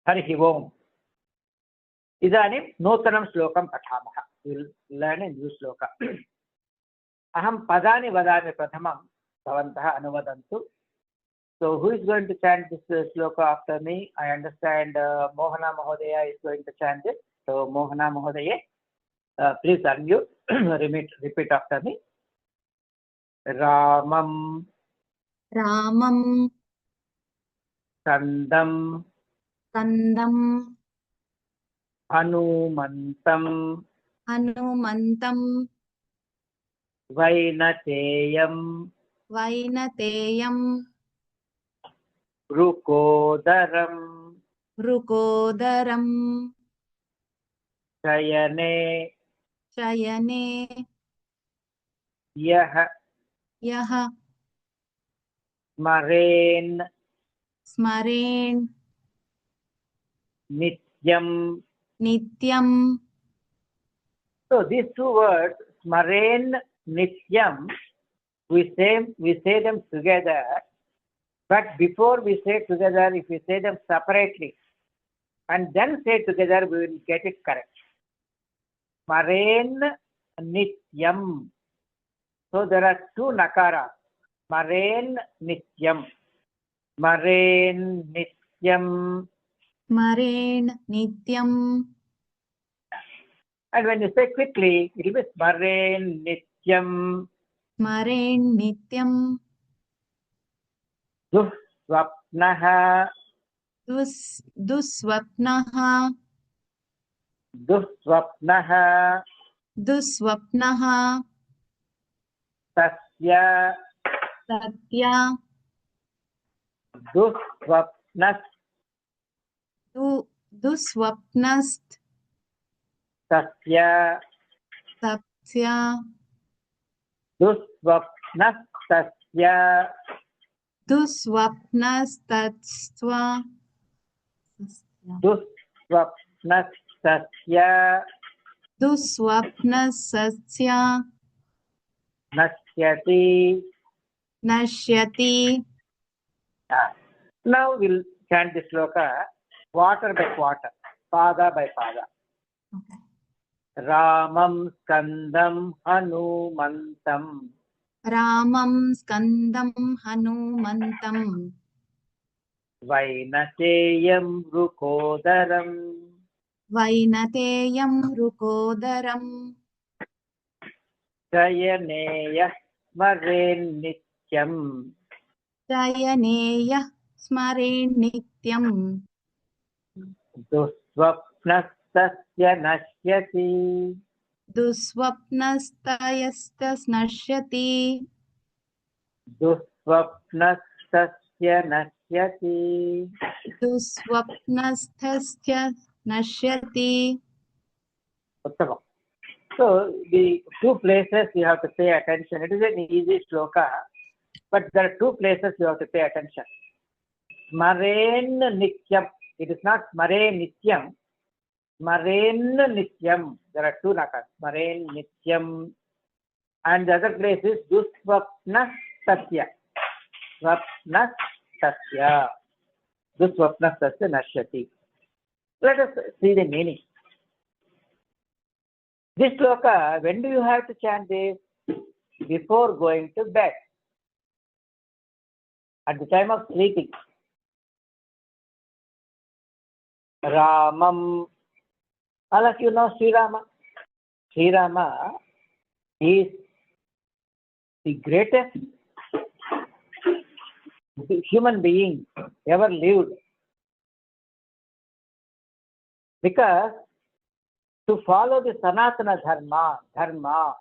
हरिः ओम् इदानीं नूतनं श्लोकं पठामः विल् लर्न् ए न्यू श्लोक अहं पदानि वदामि प्रथमं भवन्तः अनुवदन्तु so who is going to chant this shloka after me I understand Mohana Mahodaya is going to chant it so Mohana Mahodaya please unmute repeat after me Ramam Kandam Hanumantam Vainateyam Rukodaram Chayane Yah Smaren Nityam. So these two words, Smaren Nityam, we say them together, but before we say together, if we say them separately and then say together, we will get it correct. Smaren Nityam. So there are two nakaras. Smaren Nityam. Smaren Nityam. And when you say quickly, it will be Smaren Nityam. Duswapnaha. Satya. Duswapnas. Satya. Duswapnas Satya. Duswapnas Satya. Nashyati. Now we'll chant this shloka quarter by quarter, pada by pada. Okay. Ramam Skandam Hanumantam. Vainateyam Rukodaram. Chayaneya Smaren Nityam. Duswapnastasya Nashyati. Duswapnastasya Nashyati. Uttama. So the two places you have to pay attention. It is an easy shloka, but there are two places you have to pay attention. Smaren Nityam. It is not Smaren Nityam. Smaren Nityam. There are two nakas. Smaren Nityam. And the other place is Duswapna Satya. Swapna Satya. Duswapna Satya Nashyati. Let us see the meaning. This shloka, when do you have to chant this? Before going to bed. At the time of sleeping. Ramam. All of you know Sri Rama. Sri Rama is the greatest human being ever lived. Because to follow the Sanatana Dharma,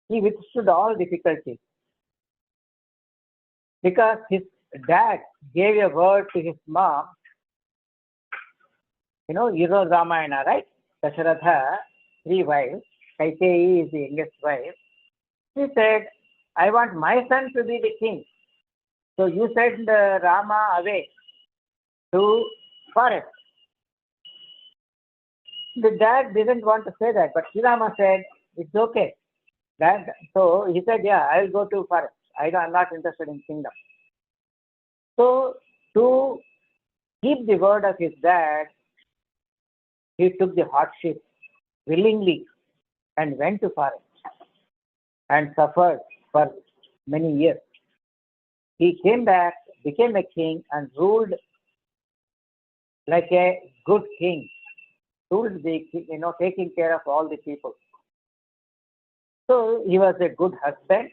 he withstood all difficulties. Because his dad gave a word to his mom. You know Ramayana, right? Dasharatha, 3 wives. Kaikeyi is the youngest wife. She said, I want my son to be the king. So you send Rama away to forest. The dad didn't want to say that, but Sri Rama said, it's okay. So he said, yeah, I will go to forest. I'm not interested in kingdom. So to keep the word of his dad, he took the hardship willingly and went to forest and suffered for many years. He came back, became a king, and ruled like a good king, ruled taking care of all the people. So he was a good husband,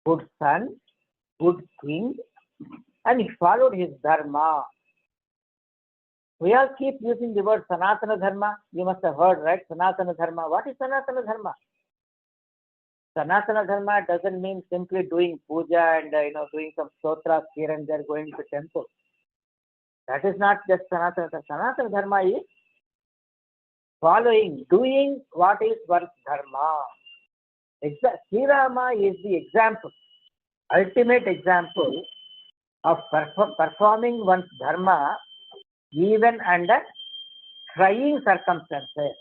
good son, good king, and he followed his dharma. We all keep using the word Sanatana Dharma. You must have heard, right? Sanatana Dharma. What is Sanatana Dharma? Sanatana Dharma doesn't mean simply doing puja and doing some stotras here and there, going to temple. That is not just Sanatana Dharma. Sanatana Dharma is following, doing what is one's dharma. Sri Rama is the example, ultimate example of performing one's dharma even under trying circumstances.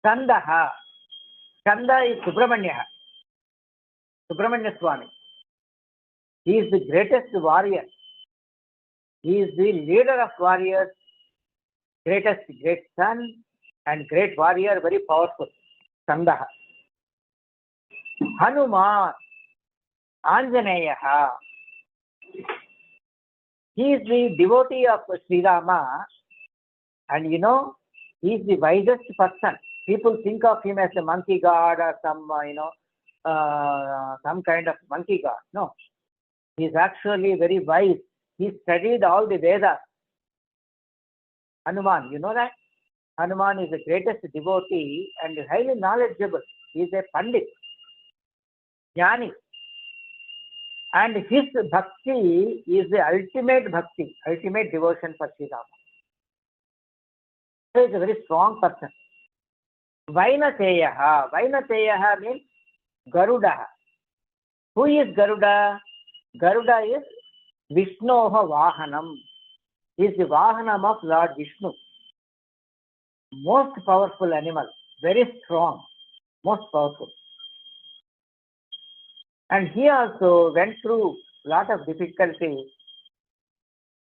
Kandaha. Kanda is Subramanya Swami. He is the greatest warrior. He is the leader of warriors, great son and great warrior, very powerful. Kandaha. Hanuman, Anjaneyaha. He is the devotee of Sri Rama, and he is the wisest person. People think of him as a monkey god or some kind of monkey god. No, he is actually very wise. He studied all the Vedas. Hanuman, you know that? Hanuman is the greatest devotee and highly knowledgeable. He is a Pandit, Jnani. And his bhakti is the ultimate bhakti, ultimate devotion for Sri Rama. So he is a very strong person. Vainateyaha. Vainateyaha means Garuda. Who is Garuda? Garuda is Vishnoha Vahanam. He is the Vahanam of Lord Vishnu. Most powerful animal, very strong, most powerful. And he also went through a lot of difficulties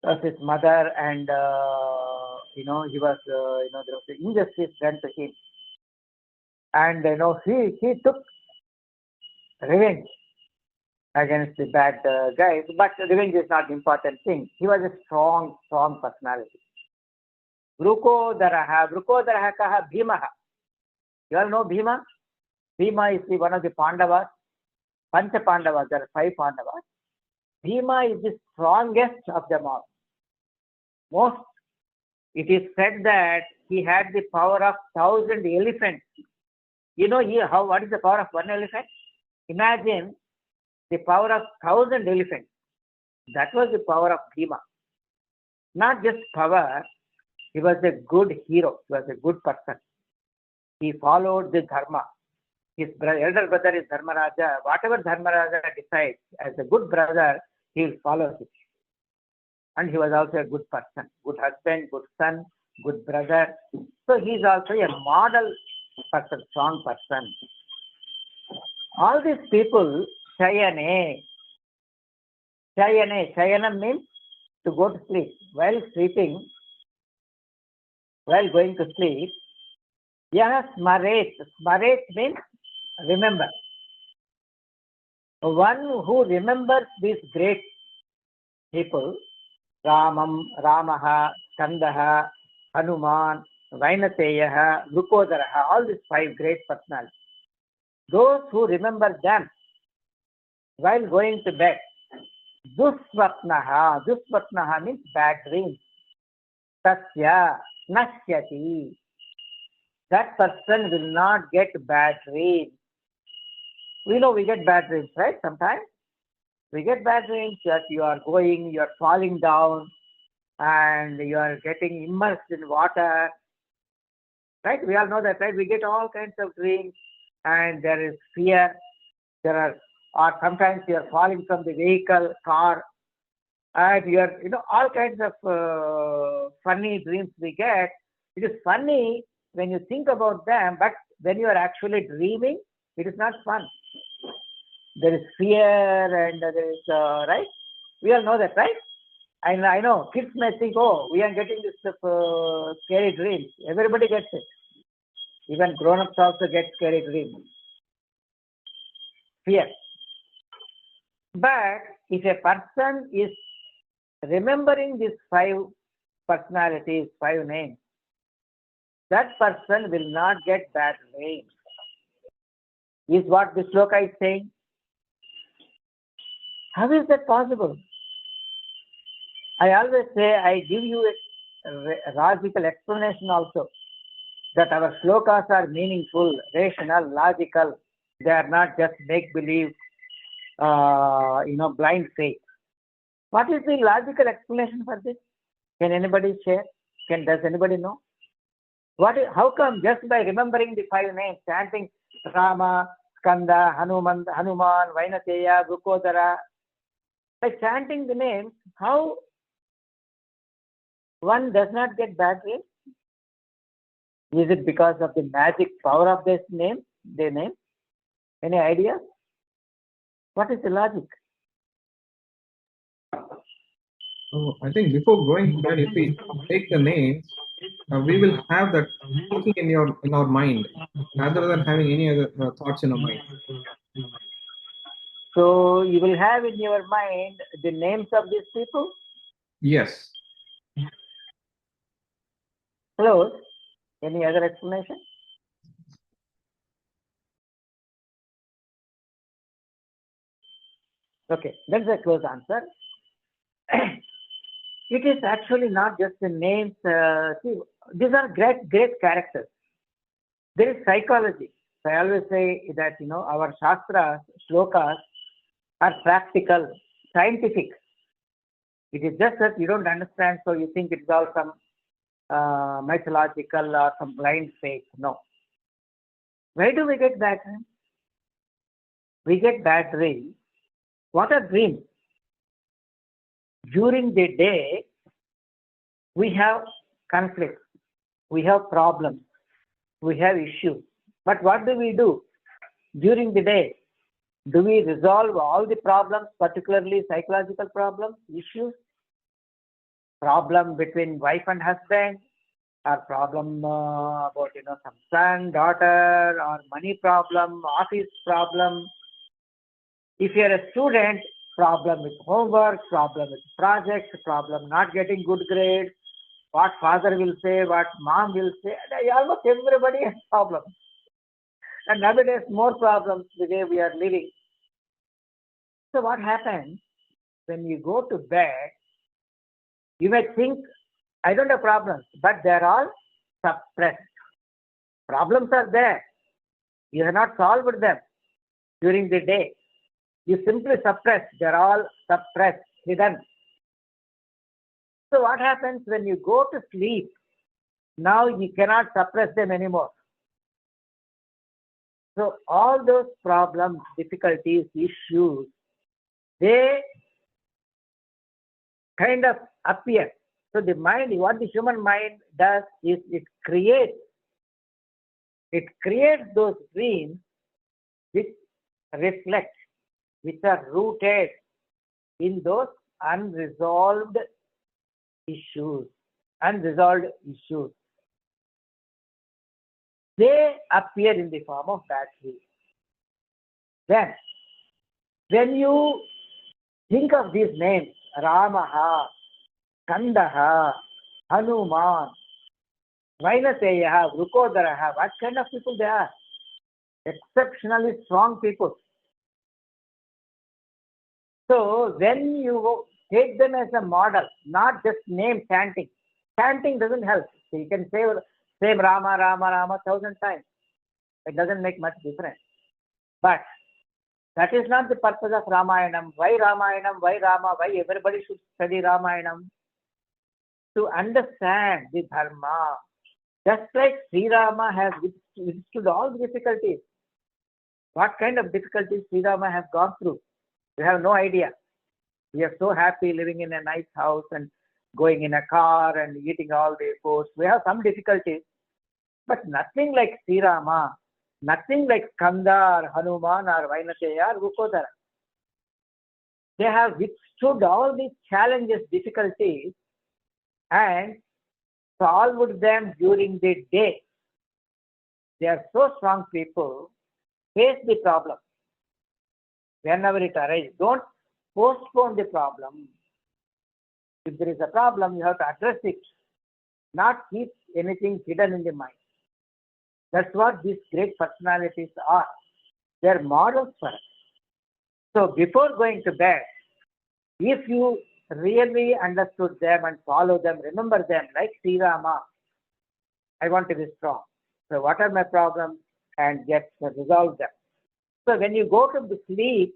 of his mother, and he was there was injustice done to him, and he took revenge against the bad guys. But revenge is not the important thing. He was a strong personality. Vrukodaraha kaha Bhimaha. You all know Bhima? Bhima is one of the Pandavas. Pancha Pandavas, there are 5 Pandavas. Bhima is the strongest of them all. It is said that he had the power of 1,000 elephants. What is the power of one elephant? Imagine the power of 1,000 elephants. That was the power of Bhima. Not just power, he was a good hero. He was a good person. He followed the dharma. His elder brother is Dharmaraja. Whatever Dharmaraja decides, as a good brother, he will follow it. And he was also a good person, good husband, good son, good brother. So he is also a model person, strong person. All these people, Shayane. Shayanam means to go to sleep. While going to sleep, Smaret. Smaret means remember. One who remembers these great people, Ramaha, Kandaha, Hanuman, Vainateyaha, Vrukodaraha, all these 5 great personalities. Those who remember them while going to bed, Dusvatnaha means bad dreams. Tasya, Nasyati. That person will not get bad dreams. We know we get bad dreams, right? Sometimes we get bad dreams that you are falling down and you are getting immersed in water. Right? We all know that, right? We get all kinds of dreams and there is fear. Or sometimes you are falling from the vehicle, car, and you are, all kinds of funny dreams we get. It is funny when you think about them, but when you are actually dreaming, it is not fun. There is fear and there is, right? We all know that, right? And I know kids may think, oh, we are getting this scary dreams. Everybody gets it. Even grown-ups also get scary dreams. Fear. But if a person is remembering these 5 personalities, 5 names, that person will not get bad dreams. Is what this sloka is saying. How is that possible? I always say, I give you a logical explanation also, that our slokas are meaningful, rational, logical. They are not just make-believe, blind faith. What is the logical explanation for this? Can anybody share? Does anybody know? How come just by remembering the 5 names, chanting Rama, Skanda, Hanuman, Vainateya, Vrukodara, by chanting the names, how one does not get bad dreams? Is it because of the magic power of this name? Their name? Any idea? What is the logic? Oh, I think before going there, if we take the names, we will have that thinking in our mind rather than having any other thoughts in our mind. So you will have in your mind the names of these people? Yes. Close. Any other explanation? Okay, that's a close answer. It is actually not just the names. See, these are great characters. There is psychology. So I always say that, our shastras, shlokas are practical, scientific. It is just that you don't understand, so you think it's all some mythological or some blind faith. No. Why do we get bad dreams? We get bad dreams. What are dreams? During the day, we have conflicts, we have problems, we have issues. But what do? During the day? Do we resolve all the problems, particularly psychological problems, issues? Problem between wife and husband, or problem about some son, daughter, or money problem, office problem. If you're a student, problem with homework, problem with projects, problem not getting good grades, what father will say, what mom will say, almost everybody has problems. And nowadays more problems the way we are living. So what happens when you go to bed? You may think, I don't have problems, but they're all suppressed. Problems are there. You have not solved them during the day. You simply suppress. They're all suppressed, hidden. So what happens when you go to sleep? Now you cannot suppress them anymore. So all those problems, difficulties, issues, they kind of appear. So the mind, what the human mind does is it creates those dreams which reflect, which are rooted in those unresolved issues. They appear in the form of bad dreams. Then, when you think of these names, Ramaha, Kandaha, Hanuman, Vainateya, Vrukodaraha, what kind of people they are? Exceptionally strong people. So when you take them as a model, not just name chanting. Chanting doesn't help. So you can say Rama, Rama, Rama 1,000 times. It doesn't make much difference. But that is not the purpose of Ramayanam. Why Ramayanam? Why Rama? Why everybody should study Ramayanam? To understand the Dharma. Just like Sri Rama has withstood all the difficulties. What kind of difficulties Sri Rama has gone through? You have no idea. We are so happy living in a nice house and going in a car and eating all the foods. We have some difficulties, but nothing like Sri Rama, nothing like Skanda or Hanuman or Vainateya or Vrukodara. They have withstood all these challenges, difficulties, and solved them during the day. They are so strong people. Face the problem whenever it arises. Don't postpone the problem. If there is a problem, you have to address it, not keep anything hidden in the mind. That's what these great personalities are. They're models for us. So before going to bed, if you really understood them and follow them, remember them like Sri Rama, I want to be strong. So what are my problems? And get resolve them. So when you go to the sleep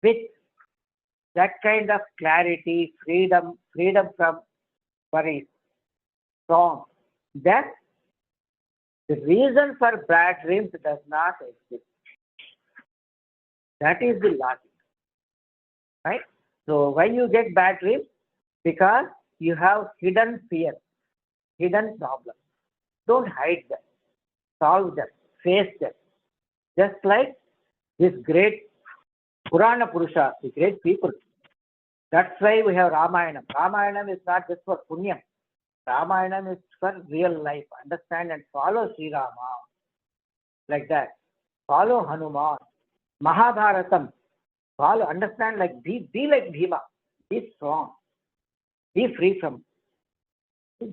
with that kind of clarity, freedom from worries, strong, then the reason for bad dreams does not exist. That is the logic, right? So why you get bad dreams? Because you have hidden fear, hidden problems. Don't hide them. Solve them. Face them. Just like this great Purana Purusha, the great people. That's why we have Ramayana. Ramayana is not just for Punyam. Ramayana is for real life. Understand and follow Sri Rama. Like that. Follow Hanuman. Mahabharatam. Follow, understand, like be like Bhima. Be strong. Be free from.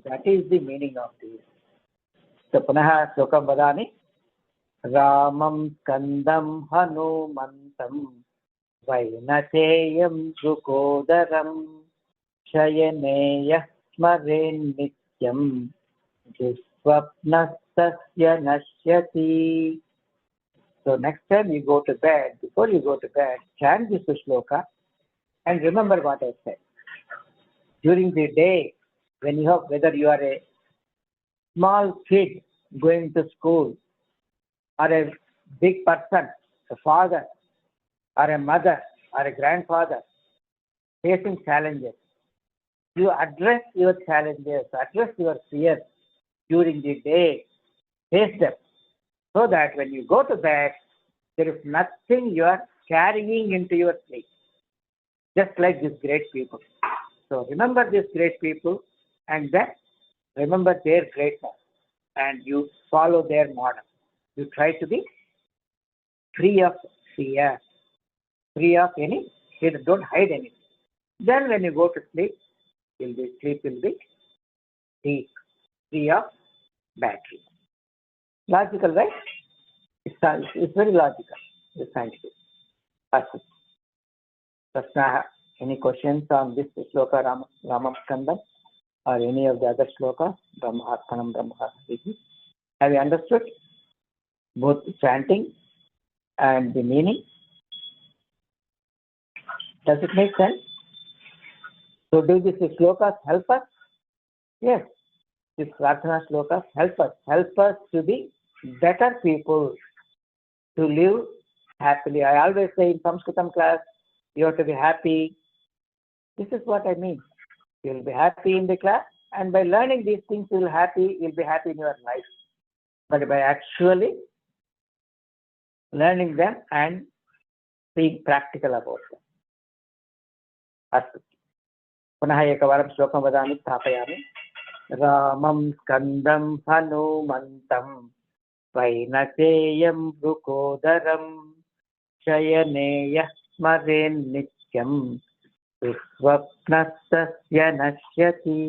That is the meaning of this. So punaha slokam vadami. Ramam Skandam Hanumantam Vainateyam Drukodaram Shayaneyah Smaren Nityam Jisvapnastasya Nashyati. So next time you go to bed, before you go to bed, chant this shloka and remember what I said. During the day, when you have, whether you are a small kid going to school, or a big person, a father, or a mother, or a grandfather, facing challenges, you address your challenges, address your fears during the day, face them, so that when you go to bed, there is nothing you are carrying into your sleep. Just like these great people. So remember these great people and then remember their greatness and you follow their model. You try to be free of fear, free of any fear. Don't hide anything. Then when you go to sleep, sleep will be deep, free of battery. Logical, right? It's very logical. It's scientific. Asik. Prashnaha. Any questions on this shloka Ramam Skandam or any of the other shlokas? Brahmarthanam Brahmarthanam. Have you understood both the chanting and the meaning? Does it make sense? So do these shlokas help us? Yes. These Prarthana shlokas help us to be better people, to live happily. I always say in Sanskritam class, you have to be happy. This is what I mean. You will be happy in the class, and by learning these things, you'll be happy in your life. But by actually learning them and being practical about them. Astu. पुनः एकवारं श्लोकं वदामि स्थापयामि रामं स्कन्दं हनुमन्तं वैनतेयं वृकोदरं शयनेयः स्मरेन्नित्यं दुःस्वप्नस्तस्य नश्यति